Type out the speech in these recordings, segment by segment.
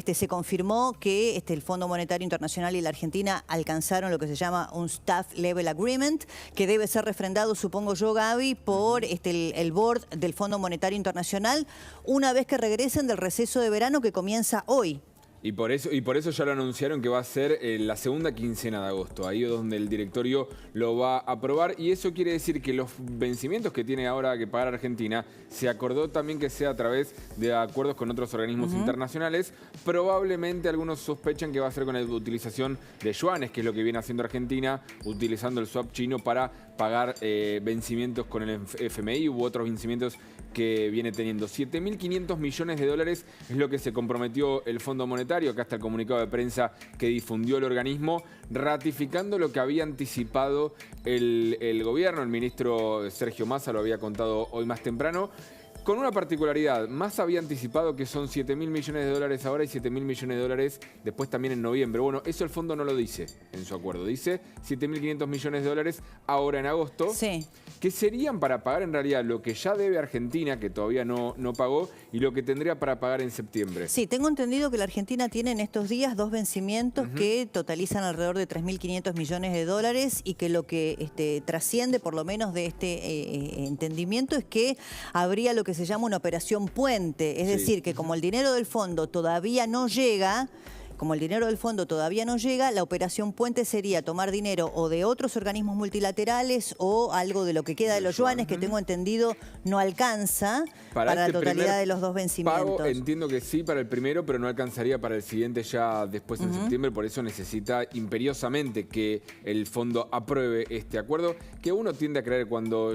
se confirmó que el Fondo Monetario Internacional y la Argentina alcanzaron lo que se llama un Staff Level Agreement, que debe ser refrendado, supongo yo, Gaby, por el board del Fondo Monetario Internacional, una vez que regresen del receso de verano que comienza hoy. Y por eso ya lo anunciaron que va a ser la segunda quincena de agosto. Ahí es donde el directorio lo va a aprobar. Y eso quiere decir que los vencimientos que tiene ahora que pagar Argentina, se acordó también que sea a través de acuerdos con otros organismos internacionales. Probablemente algunos sospechan que va a ser con la utilización de yuanes, que es lo que viene haciendo Argentina, utilizando el swap chino para pagar vencimientos con el FMI u otros vencimientos que viene teniendo. 7.500 millones de dólares es lo que se comprometió el Fondo Monetario. Acá está el comunicado de prensa que difundió el organismo, ratificando lo que había anticipado el gobierno. El ministro Sergio Massa lo había contado hoy más temprano. Con una particularidad, Massa había anticipado que son 7.000 millones de dólares ahora y 7.000 millones de dólares después también en noviembre. Bueno, eso el fondo no lo dice en su acuerdo. Dice 7.500 millones de dólares ahora en agosto, sí, que serían para pagar en realidad lo que ya debe Argentina, que todavía no pagó, y lo que tendría para pagar en septiembre. Sí, tengo entendido que la Argentina tiene en estos días 2 vencimientos que totalizan alrededor de 3.500 millones de dólares y que lo que trasciende por lo menos de entendimiento es que habría lo que se llama una operación puente, es decir, que como el dinero del fondo todavía no llega, la operación puente sería tomar dinero o de otros organismos multilaterales o algo de lo que queda de los yuanes, que tengo entendido no alcanza para la totalidad de los 2 vencimientos. Pago, entiendo que sí para el primero, pero no alcanzaría para el siguiente ya después en septiembre. Por eso necesita imperiosamente que el fondo apruebe este acuerdo, que uno tiende a creer cuando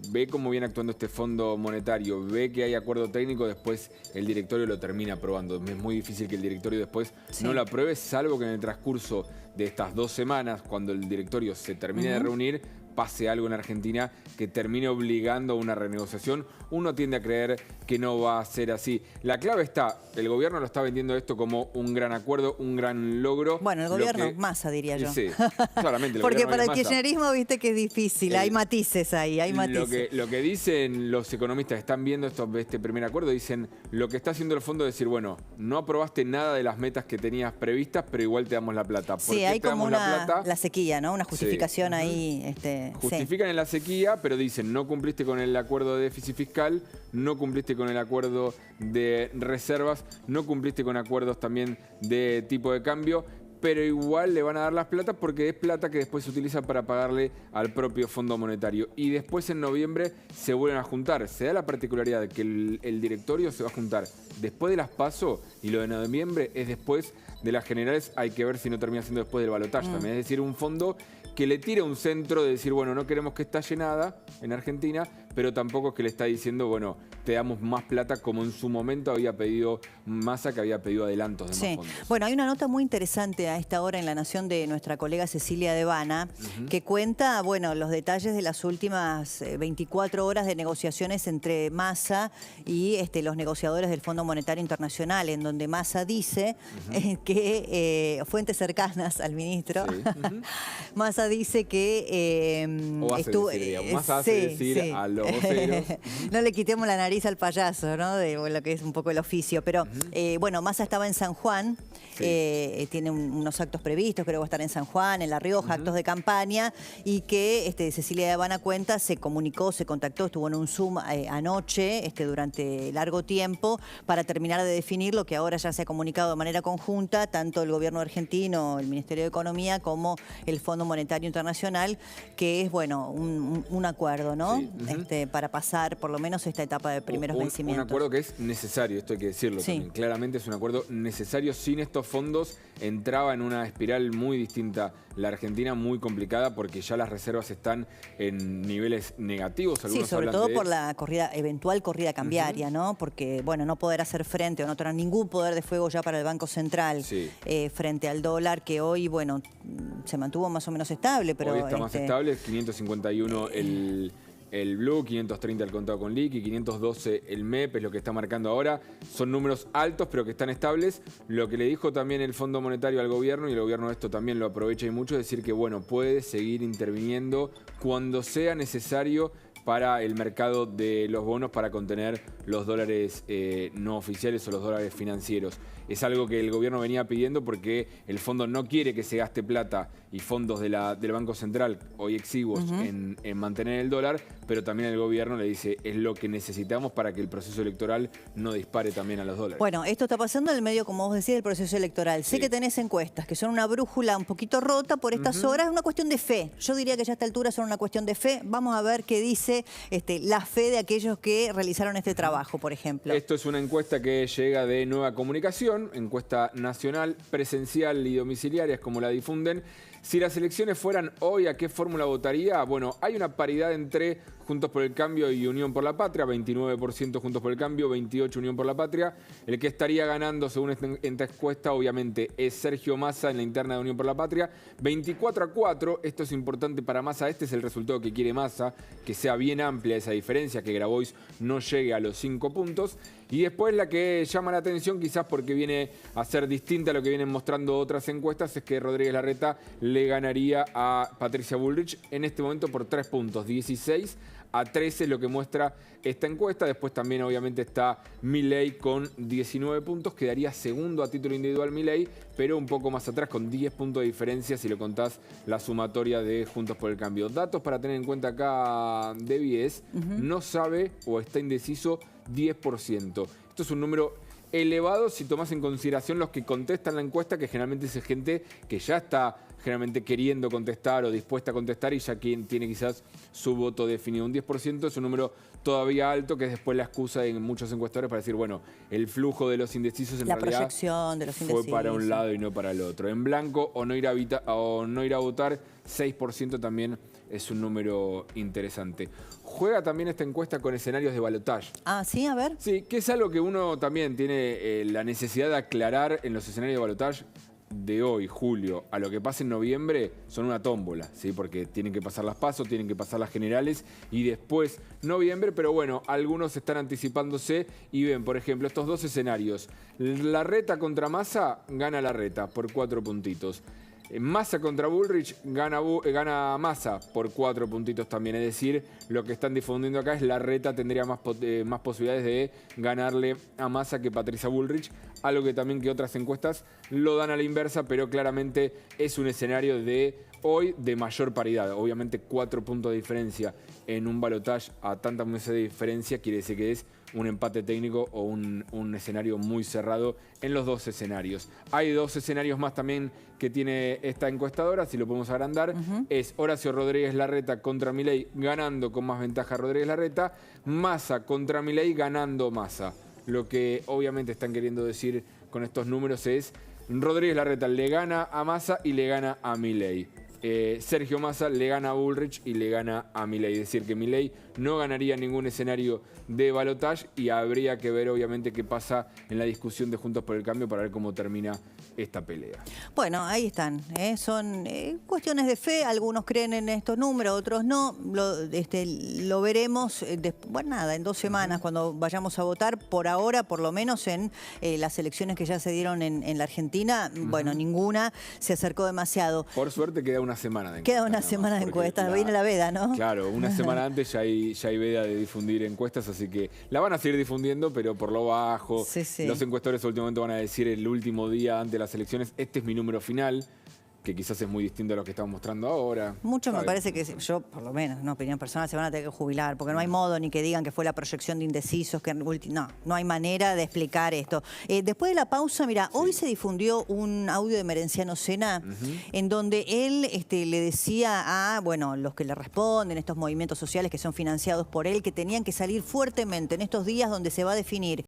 ve cómo viene actuando este Fondo Monetario, ve que hay acuerdo técnico, después el directorio lo termina aprobando. Es muy difícil que el directorio después no lo apruebe, salvo que en el transcurso de estas 2 semanas, cuando el directorio se termine de reunir, pase algo en Argentina que termine obligando a una renegociación. Uno tiende a creer que no va a ser así. La clave está, el gobierno lo está vendiendo esto como un gran acuerdo, un gran logro. Bueno, el gobierno Massa, diría yo. Sí, claramente. Porque para el kirchnerismo, viste que es difícil, hay matices ahí, hay matices. Lo que dicen los economistas que están viendo este primer acuerdo, dicen, lo que está haciendo el fondo es decir, bueno, no aprobaste nada de las metas que tenías previstas, pero igual te damos la plata. ¿Por sí, qué hay te como damos la plata? la sequía, ¿no? Una justificación ahí. Justifican en la sequía, pero dicen, no cumpliste con el acuerdo de déficit fiscal, no cumpliste con el acuerdo de reservas, no cumpliste con acuerdos también de tipo de cambio, pero igual le van a dar las plata porque es plata que después se utiliza para pagarle al propio Fondo Monetario. Y después en noviembre se vuelven a juntar. Se da la particularidad de que el directorio se va a juntar después de las PASO y lo de noviembre es después de las generales. Hay que ver si no termina siendo después del balotaje también. Es decir, un fondo que le tire un centro de decir, bueno, no queremos que esté llenada en Argentina, pero tampoco es que le está diciendo, bueno, te damos más plata como en su momento había pedido Massa, que había pedido adelantos de más fondos. Bueno, hay una nota muy interesante a esta hora en La Nación de nuestra colega Cecilia Devana, que cuenta, bueno, los detalles de las últimas 24 horas de negociaciones entre Massa y los negociadores del Fondo Monetario Internacional, en donde Massa dice que, fuentes cercanas al ministro, Massa dice que Massa hace decir a los voceros. No le quitemos la nariz al payaso, ¿no? De lo que es un poco el oficio. Pero, bueno, Massa estaba en San Juan, tiene unos actos previstos, creo que va a estar en San Juan, en La Rioja, actos de campaña, y que Cecilia Devana cuenta, se comunicó, se contactó, estuvo en un Zoom anoche, durante largo tiempo, para terminar de definir lo que ahora ya se ha comunicado de manera conjunta, tanto el gobierno argentino, el Ministerio de Economía, como el Fondo Monetario Internacional, que es, bueno, un acuerdo, ¿no? Para pasar por lo menos esta etapa de primeros vencimientos. Un acuerdo que es necesario, esto hay que decirlo también. Claramente es un acuerdo necesario. Sin estos fondos entraba en una espiral muy distinta la Argentina, muy complicada, porque ya las reservas están en niveles negativos. Sí, sobre todo por la eventual corrida cambiaria, ¿no? Porque, bueno, no poder hacer frente o no tener ningún poder de fuego ya para el Banco Central frente al dólar, que hoy, bueno, se mantuvo más o menos estable. Pero hoy está más estable, 551 el Blue, 530 el contado con liqui, 512 el MEP, es lo que está marcando ahora. Son números altos, pero que están estables. Lo que le dijo también el Fondo Monetario al gobierno, y el gobierno esto también lo aprovecha y mucho, es decir que, bueno, puede seguir interviniendo cuando sea necesario para el mercado de los bonos para contener los dólares no oficiales o los dólares financieros. Es algo que el gobierno venía pidiendo porque el fondo no quiere que se gaste plata y fondos del Banco Central, hoy exiguos, en mantener el dólar, pero también el gobierno le dice es lo que necesitamos para que el proceso electoral no dispare también a los dólares. Bueno, esto está pasando en el medio, como vos decís, del proceso electoral. Sé que tenés encuestas que son una brújula un poquito rota por estas horas, es una cuestión de fe. Yo diría que ya a esta altura son una cuestión de fe. Vamos a ver qué dice la fe de aquellos que realizaron este trabajo, por ejemplo. Esto es una encuesta que llega de Nueva Comunicación, encuesta nacional, presencial y domiciliaria, es como la difunden. Si las elecciones fueran hoy, ¿a qué fórmula votaría? Bueno, hay una paridad entre Juntos por el Cambio y Unión por la Patria, 29% Juntos por el Cambio, 28% Unión por la Patria. El que estaría ganando, según esta encuesta, obviamente, es Sergio Massa en la interna de Unión por la Patria, 24-4. Esto es importante para Massa, este es el resultado que quiere Massa, que sea bien amplia esa diferencia, que Grabois no llegue a los 5 puntos. Y después la que llama la atención, quizás porque viene a ser distinta a lo que vienen mostrando otras encuestas, es que Rodríguez Larreta le ganaría a Patricia Bullrich en este momento por 3 puntos, 16-13 es lo que muestra esta encuesta. Después también obviamente está Milei con 19 puntos, quedaría segundo a título individual Milei, pero un poco más atrás con 10 puntos de diferencia si lo contás la sumatoria de Juntos por el Cambio. Datos para tener en cuenta acá, Debbie, es no sabe o está indeciso 10%. Esto es un número elevado si tomás en consideración los que contestan la encuesta, que generalmente es gente que ya está generalmente queriendo contestar o dispuesta a contestar y ya quien tiene quizás su voto definido. Un 10% es un número todavía alto, que es después la excusa de muchos encuestadores para decir, bueno, el flujo de los indecisos en realidad proyección de los indecisos fue para un lado y no para el otro. En blanco o no ir a votar, 6% también es un número interesante. Juega también esta encuesta con escenarios de balotaje. Ah, ¿sí? A ver. Sí, que es algo que uno también tiene la necesidad de aclarar en los escenarios de balotaje. De hoy, julio, a lo que pase en noviembre, son una tómbola, ¿sí? Porque tienen que pasar las PASO, tienen que pasar las generales y después noviembre, pero bueno, algunos están anticipándose y ven, por ejemplo, estos dos escenarios. Larreta contra Massa, gana Larreta por 4 puntitos. Massa contra Bullrich, gana Massa por 4 puntitos también. Es decir, lo que están difundiendo acá es Larreta tendría más posibilidades de ganarle a Massa que Patricia Bullrich. Algo que también que otras encuestas lo dan a la inversa, pero claramente es un escenario de hoy de mayor paridad. Obviamente 4 puntos de diferencia en un balotaje a tanta meses de diferencia quiere decir que es un empate técnico o un escenario muy cerrado en los dos escenarios. Hay 2 escenarios más también que tiene esta encuestadora, si lo podemos agrandar, es Horacio Rodríguez Larreta contra Milei, ganando con más ventaja Rodríguez Larreta, Massa contra Milei, ganando Massa. Lo que obviamente están queriendo decir con estos números es Rodríguez Larreta le gana a Massa y le gana a Milei. Sergio Massa le gana a Bullrich y le gana a Milei. Es decir, que Milei no ganaría ningún escenario de balotaje y habría que ver obviamente qué pasa en la discusión de Juntos por el Cambio para ver cómo termina esta pelea. Bueno, ahí están. Son cuestiones de fe. Algunos creen en estos números, otros no. Lo veremos bueno, nada, en 2 semanas cuando vayamos a votar. Por ahora, por lo menos en las elecciones que ya se dieron en la Argentina, bueno, ninguna se acercó demasiado. Por suerte queda una semana de encuestas. Queda una semana de encuestas. Viene la veda, ¿no? Claro, una semana antes ya hay veda de difundir encuestas, así que la van a seguir difundiendo, pero por lo bajo. Sí. Los encuestadores últimamente van a decir el último día antes de las elecciones, este es mi número final, que quizás es muy distinto a lo que estamos mostrando ahora. Muchos me parece que yo, por lo menos, una opinión personal, se van a tener que jubilar, porque no hay modo ni que digan que fue la proyección de indecisos, que no hay manera de explicar esto. Después de la pausa, mira, hoy se difundió un audio de Merenciano Sena, en donde él le decía a, bueno, los que le responden, estos movimientos sociales que son financiados por él, que tenían que salir fuertemente en estos días donde se va a definir